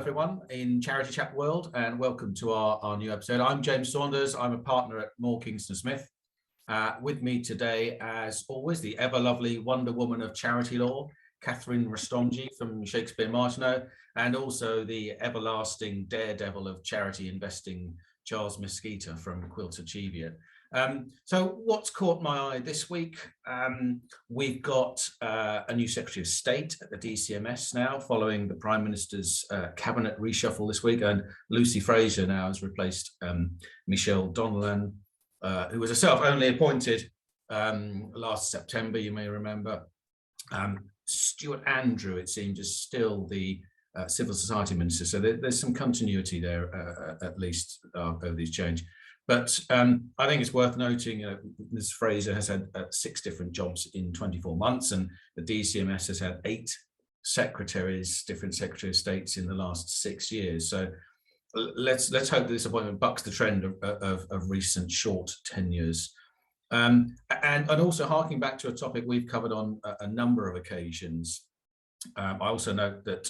everyone in Charity Chat World, and welcome to our new episode. I'm James Saunders. I'm a partner at Kingston Smith. With me today, as always, the ever lovely Wonder Woman of charity law, Catherine Rustomji from Shakespeare, Martineau, and also the everlasting daredevil of charity investing, Charles Mesquita from Quilter Cheviot. So what's caught my eye this week? We've got a new Secretary of State at the DCMS now, following the Prime Minister's cabinet reshuffle this week, and Lucy Fraser now has replaced Michelle Donnellan, who was herself only appointed last September, you may remember. Stuart Andrew, it seems, is still the Civil Society Minister, so there's some continuity there, at least, over these change. But I think it's worth noting, Ms. Fraser has had 6 different jobs in 24 months, and the DCMS has had 8 secretaries, different Secretary of States in the last 6 years. So let's hope that this appointment bucks the trend of recent short tenures. And also harking back to a topic we've covered on a number of occasions. I also note that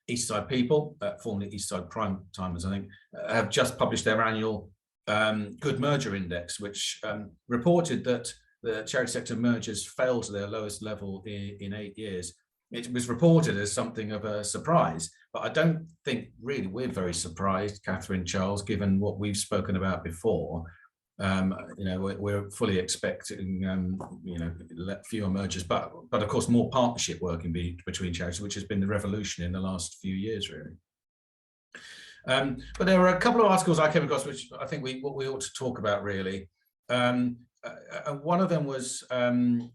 Eastside People, formerly Eastside Prime Timers, I think, have just published their annual Good Merger Index, which reported that the charity sector mergers fell to their lowest level in 8 years. It was reported as something of a surprise, but I don't think really we're very surprised, Catherine, Charles, given what we've spoken about before. We're fully expecting fewer mergers, but of course more partnership working between charities, which has been the revolution in the last few years, really. But there were a couple of articles I came across which I think we ought to talk about, really. One of them was an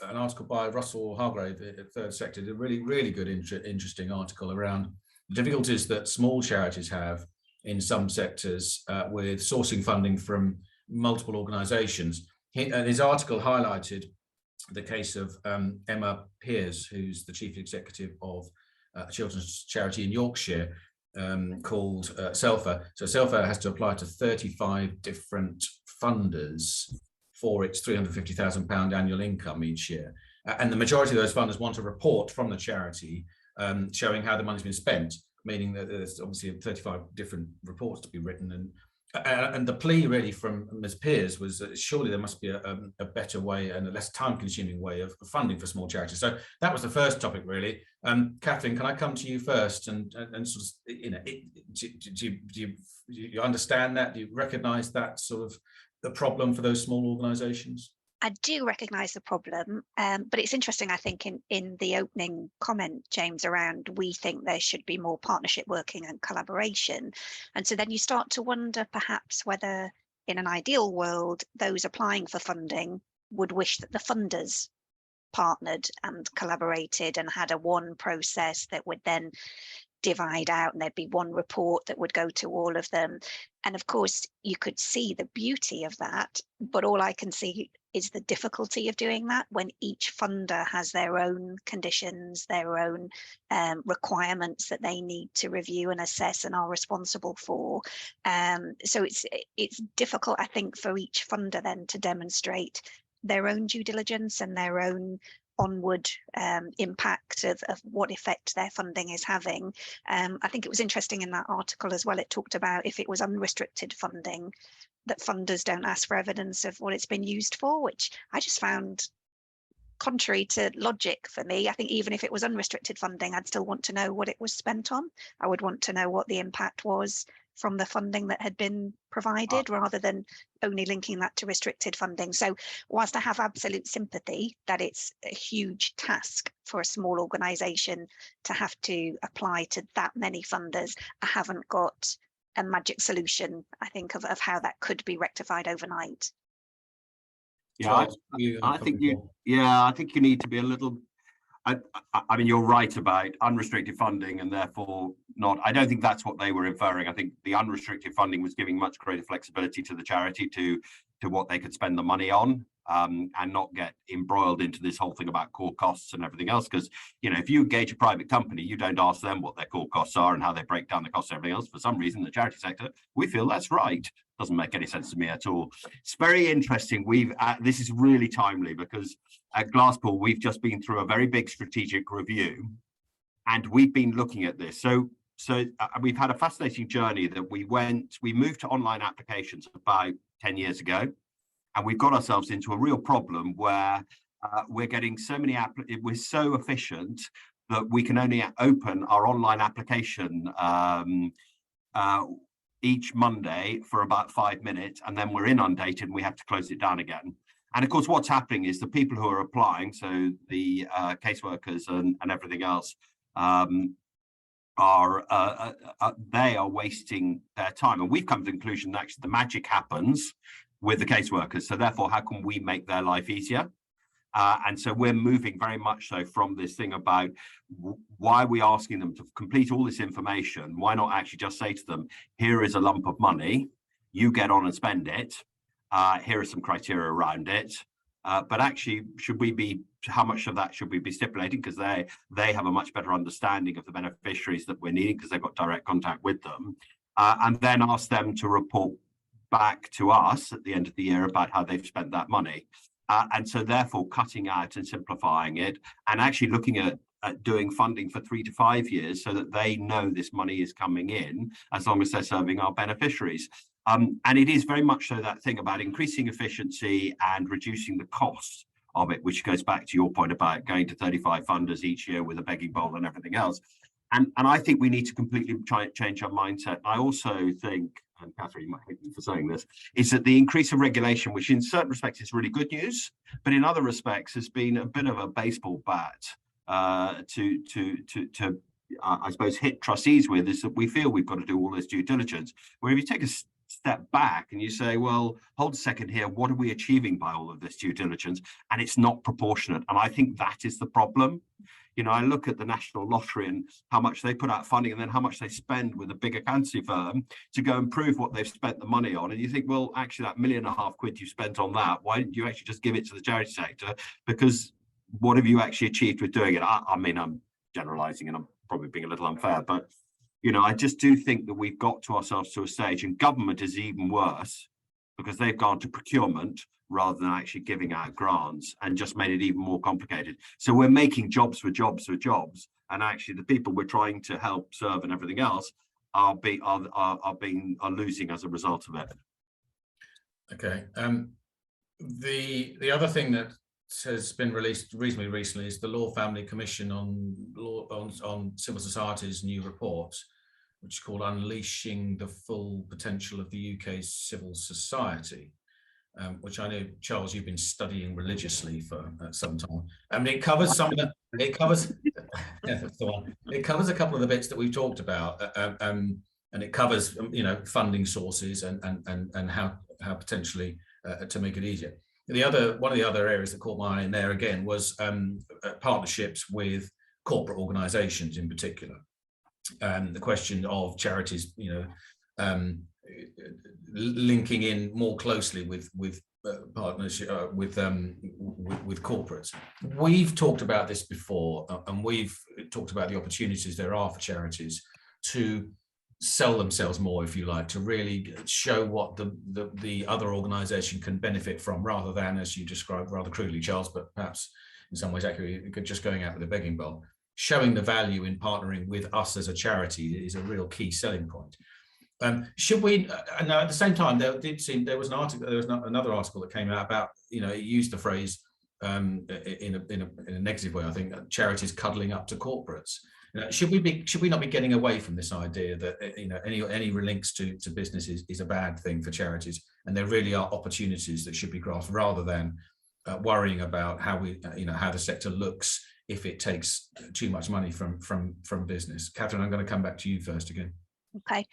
article by Russell Hargrave at Third Sector, a really good, interesting article around the difficulties that small charities have in some sectors with sourcing funding from multiple organisations. His article highlighted the case of Emma Pears, who's the chief executive of a children's charity in Yorkshire called Selfa. So Selfa has to apply to 35 different funders for its £350,000 annual income each year. And the majority of those funders want a report from the charity showing how the money's been spent, meaning that there's obviously 35 different reports to be written. And the plea really from Ms. Pears was that surely there must be a better way and a less time-consuming way of funding for small charities. So that was the first topic, really. Catherine, can I come to you first and sort of, do you understand that? Do you recognise that sort of the problem for those small organisations? I do recognise the problem, but it's interesting, I think, in the opening comment, James, around we think there should be more partnership working and collaboration. And so then you start to wonder perhaps whether in an ideal world, those applying for funding would wish that the funders partnered and collaborated and had a one process that would then divide out and there'd be one report that would go to all of them. And of course, you could see the beauty of that, but all I can see is the difficulty of doing that when each funder has their own conditions, their own requirements that they need to review and assess and are responsible for. So it's difficult, I think, for each funder then to demonstrate their own due diligence and their own onward impact of what effect their funding is having. I think it was interesting in that article as well, it talked about if it was unrestricted funding, that funders don't ask for evidence of what it's been used for, which I just found contrary to logic for me. I think even if it was unrestricted funding, I'd still want to know what it was spent on. I would want to know what the impact was from the funding that had been provided, rather than only linking that to restricted funding. So whilst I have absolute sympathy that it's a huge task for a small organisation to have to apply to that many funders, I haven't got a magic solution, I think, of how that could be rectified overnight. Yeah, I think you need to be a little. I mean, you're right about unrestricted funding, and therefore not. I don't think that's what they were inferring. I think the unrestricted funding was giving much greater flexibility to the charity to what they could spend the money on, and not get embroiled into this whole thing about core costs and everything else. Because, you know, if you engage a private company, you don't ask them what their core costs are and how they break down the costs and everything else. For some reason, the charity sector, we feel that's right. Doesn't make any sense to me at all. It's very interesting. This is really timely because at Glasspool, we've just been through a very big strategic review And we've been looking at this. So we've had a fascinating journey that we moved to online applications about 10 years ago, and we've got ourselves into a real problem where we're getting so many, we're so efficient that we can only open our online application each Monday for about 5 minutes, and then we're inundated and we have to close it down again. And of course, what's happening is the people who are applying, so the caseworkers and everything else, they are wasting their time. And we've come to the conclusion that actually the magic happens with the caseworkers. So therefore, how can we make their life easier? And so we're moving very much so from this thing about why are we asking them to complete all this information? Why not actually just say to them, here is a lump of money, you get on and spend it. Here are some criteria around it. But actually, how much of that should we be stipulating? Because they have a much better understanding of the beneficiaries that we're needing because they've got direct contact with them. And then ask them to report back to us at the end of the year about how they've spent that money. And so therefore cutting out and simplifying it and actually looking at doing funding for 3 to 5 years so that they know this money is coming in as long as they're serving our beneficiaries. And it is very much so that thing about increasing efficiency and reducing the cost of it, which goes back to your point about going to 35 funders each year with a begging bowl and everything else. And I think we need to completely change our mindset. I also think, and Catherine, you might hate me for saying this, is that the increase of regulation, which in certain respects is really good news, but in other respects has been a bit of a baseball bat to I suppose, hit trustees with, is that we feel we've got to do all this due diligence. Where if you take a step back and you say, well, hold a second here, what are we achieving by all of this due diligence? And it's not proportionate. And I think that is the problem. You know, I look at the National Lottery and how much they put out funding and then how much they spend with a big accountancy firm to go and prove what they've spent the money on. And you think, well, actually, that £1.5 million you spent on that, why didn't you actually just give it to the charity sector? Because what have you actually achieved with doing it? I mean, I'm generalizing and I'm probably being a little unfair, but, you know, I just do think that we've got to ourselves to a stage, and government is even worse because they've gone to procurement rather than actually giving out grants and just made it even more complicated. So we're making jobs for jobs for jobs, and actually the people we're trying to help serve and everything else are losing as a result of it. Okay. The other thing that has been released reasonably recently is the Law Family Commission on Civil Society's new report, which is called Unleashing the Full Potential of the UK's Civil Society. Which I know, Charles, you've been studying religiously for some time. I mean, it covers some of the, it covers a couple of the bits that we've talked about, and it covers, you know, funding sources and how potentially to make it easier. One of the other areas that caught my eye in there again was partnerships with corporate organisations in particular, the question of charities, you know, linking in more closely with partnership with corporates. We've talked about this before, and we've talked about the opportunities there are for charities to sell themselves more, if you like, to really show what the other organisation can benefit from, rather than, as you described rather crudely, Charles, but perhaps in some ways accurately, just going out with a begging bowl. Showing the value in partnering with us as a charity is a real key selling point. Should we? Now, at the same time, there was another article that came out about, you know, it used the phrase in a negative way, I think, charities cuddling up to corporates. You know, should we not be getting away from this idea that, you know, any links to business is a bad thing for charities, and there really are opportunities that should be grasped, rather than worrying about how the sector looks if it takes too much money from business. Catherine, I'm going to come back to you first again. Okay,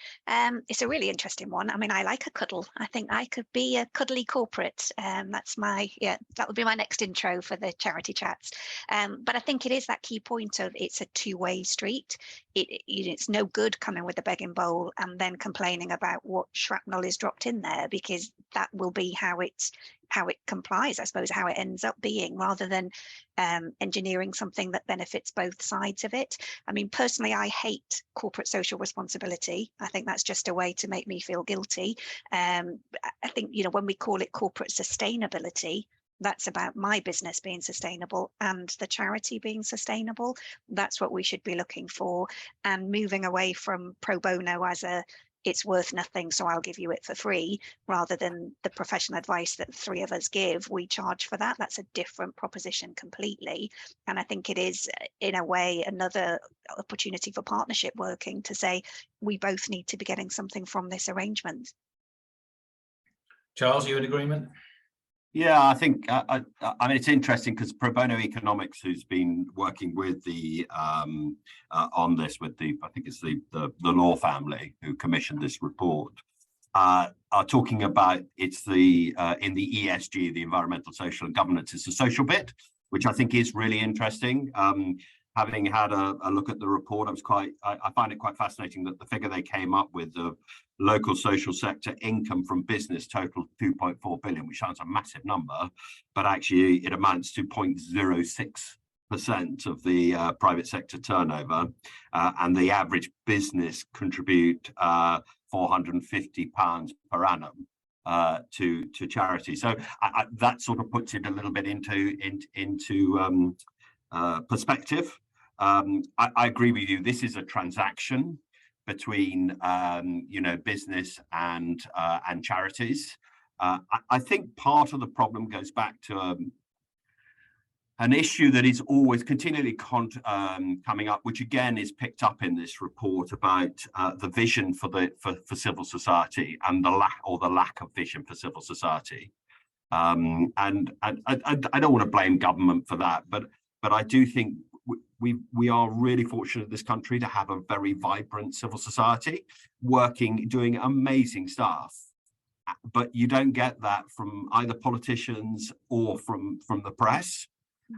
it's a really interesting one. I mean, I like a cuddle. I think I could be a cuddly corporate. That would be my next intro for the charity chats. But I think it is that key point of it's a two-way street. It's no good coming with a begging bowl and then complaining about what shrapnel is dropped in there, because that will be how it complies, I suppose, how it ends up being, rather than engineering something that benefits both sides of it. I mean, personally, I hate corporate social responsibility. I think that's just a way to make me feel guilty. I think, you know, when we call it corporate sustainability, That's about my business being sustainable and the charity being sustainable. That's what we should be looking for, and moving away from pro bono as a it's worth nothing, so I'll give you it for free, rather than the professional advice that the three of us give. We charge for that. That's a different proposition completely. And I think it is, in a way, another opportunity for partnership working to say we both need to be getting something from this arrangement. Charles, are you in agreement? Yeah, I think I mean, it's interesting because Pro Bono Economics, who's been working with the on this with the, I think it's the law family who commissioned this report, are talking about it's the in the ESG, the environmental, social, and governance. It's the social bit, which I think is really interesting. Having had a look at the report, I find it quite fascinating that the figure they came up with, the local social sector income from business totaled 2.4 billion, which sounds a massive number, but actually it amounts to 0.06% of the private sector turnover, and the average business contribute £450 per annum to charity. So that sort of puts it a little bit into perspective. I agree with you. This is a transaction between business and charities. I think part of the problem goes back to an issue that is always continually coming up, which again is picked up in this report, about the vision for civil society and the lack of vision for civil society. And I don't want to blame government for that, but I do think we are really fortunate in this country to have a very vibrant civil society doing amazing stuff. But you don't get that from either politicians or from the press.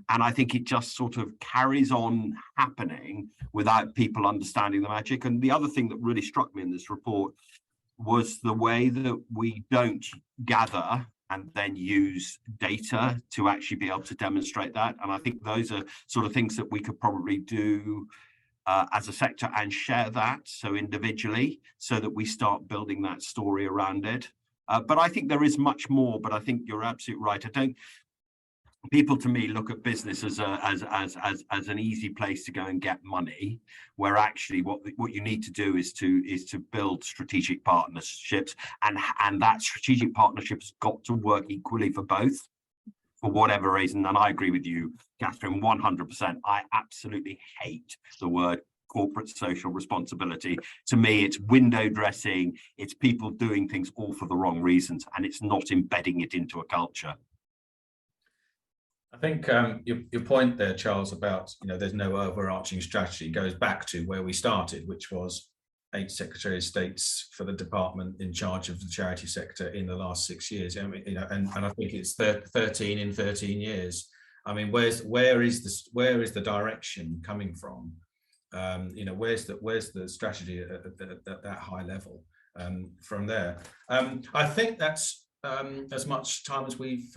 And I think it just sort of carries on happening without people understanding the magic. And the other thing that really struck me in this report was the way that we don't gather and then use data to actually be able to demonstrate that. And I think those are sort of things that we could probably do as a sector and share that, so individually, so that we start building that story around it. But I think there is much more, but I think you're absolutely right. People to me look at business as an easy place to go and get money, where actually what you need to do is to build strategic partnerships, and that strategic partnership's got to work equally for both, for whatever reason. And I agree with you, Catherine, 100%. I absolutely hate the word corporate social responsibility. To me, it's window dressing. It's people doing things all for the wrong reasons, and it's not embedding it into a culture. I think your point there, Charles, about there's no overarching strategy goes back to where we started, which was 8 Secretary of States for the department in charge of the charity sector in the last 6 years. I mean, and I think it's 13 in 13 years. I mean, where is the direction coming from? Where's the strategy at that high level from there? I think that's as much time as we've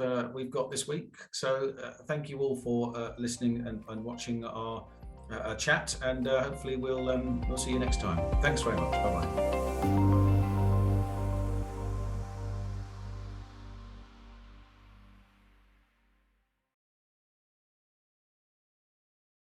got this week. So thank you all for listening and watching our chat, and hopefully we'll see you next time. Thanks very much. Bye bye.